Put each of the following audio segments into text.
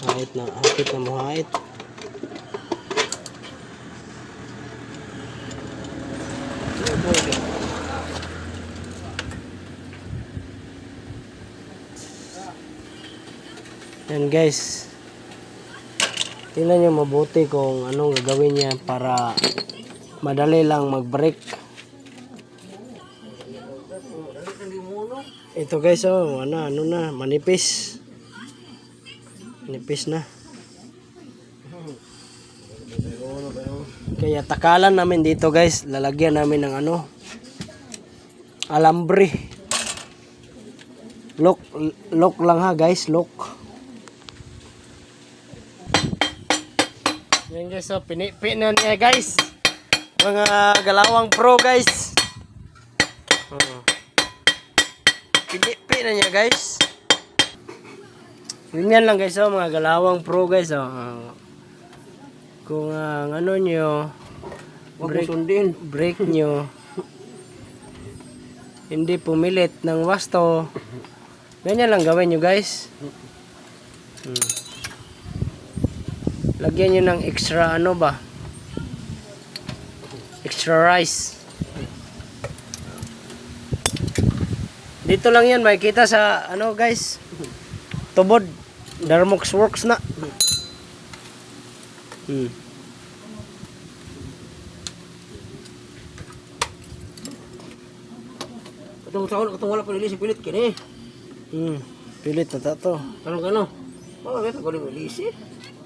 Hapit na muhait. Yan guys. Tingnan nyo mabuti kung anong gagawin niya para madali lang mag-brake. Ito guys, oh, ano na, manipis. Manipis na. Kaya takalan namin dito guys, lalagyan namin ng ano, alambre. Lock lang ha guys, lock. Yan guys, so pinipi na niya guys. Mga galawang pro guys. Pinipi na niya guys. Ganyan lang guys, so mga galawang pro guys. Kung ano nyo, brake nyo, hindi pumilit ng wasto. Ganyan lang gawin nyo guys. Lagyan nyo ng extra ano ba? Extra rice. Dito lang yan, makikita sa ano guys. Tubod. Darmox works na. Katong wala pa nilisi pilit kini. Pilit na to. Kano? Bakit ako nilisi?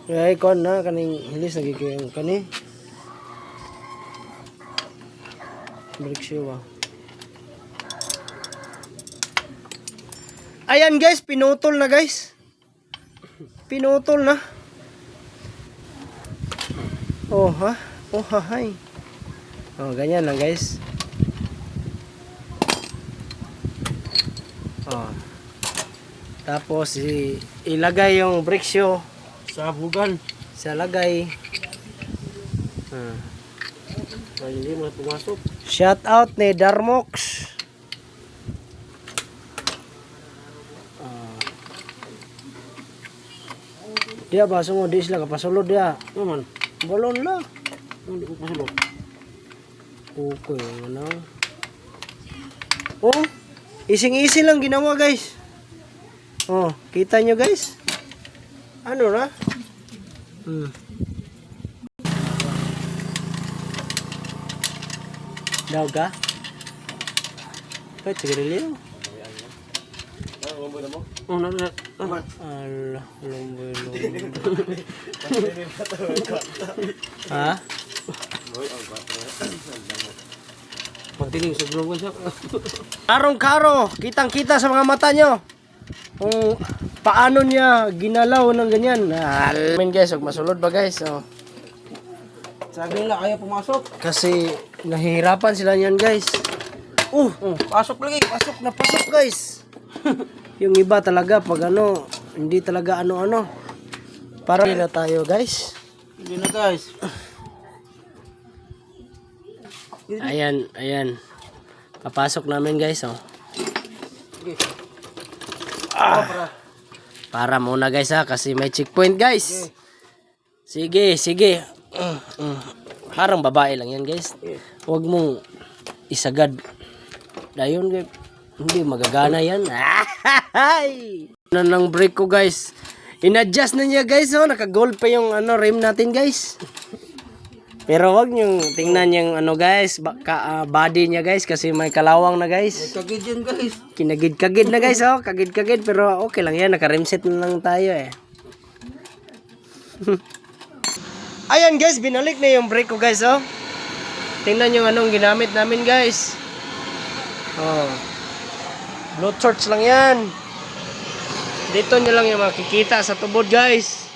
Ay kon na kaning hilis nagiging kani. Brake shoe. Ayan guys, pinutol na guys. Pinutol na. Oh ha. Oh hay. Oh ganyan lang guys. Oh. Tapos ilagay yung brake shoe Sa bugan. sa lagay. Ay, hindi mo pumasok. Shout out ni Darmox. Dia ba sungod di sila kapasulod dia. Naman. Balon lah. Hindi ko pasulod. Okay, ano. Oh, ising-isi lang ginawa guys. Oh, kita nyo guys. Ano na? Daw ka? Kahit sigarilyo. Oh, naman. Allah, lumboy. Ha? Pagtiling sa blog siya. Karong-karo, kitang-kita sa mga mata nyo. Kung paano niya ginalaw ng ganyan. Amen guys, huwag masulod ba guys? Oh. Sabi nila kaya pumasok. Kasi nahihirapan sila niyan guys. Pasok lagi. Pasok guys. Yung iba talaga pag ano, hindi talaga ano-ano. Para na tayo guys. Hindi na guys. Ayan. Papasok namin guys, oh. Para muna guys ha, kasi may checkpoint guys. Sige. Harang babae lang yan guys. Huwag mong isagad. Dayon guys. Hindi magagana yan. Ano ng brake ko guys. In-adjust na niya guys, oh. Naka-gold pa yung ano, rim natin guys. Pero wag nyo tingnan yung ano guys, body niya guys kasi may kalawang na guys. Kagid yan guys. Kinagid-kagid na guys, oh. Kagid-kagid pero okay lang yan, naka-rimset na lang tayo eh. Ayan guys, binalik na yung brake ko guys, oh. Tingnan yung anong ginamit namin guys. Oh. Blowtorch lang yan. Dito nyo lang yung makikita sa tubod guys.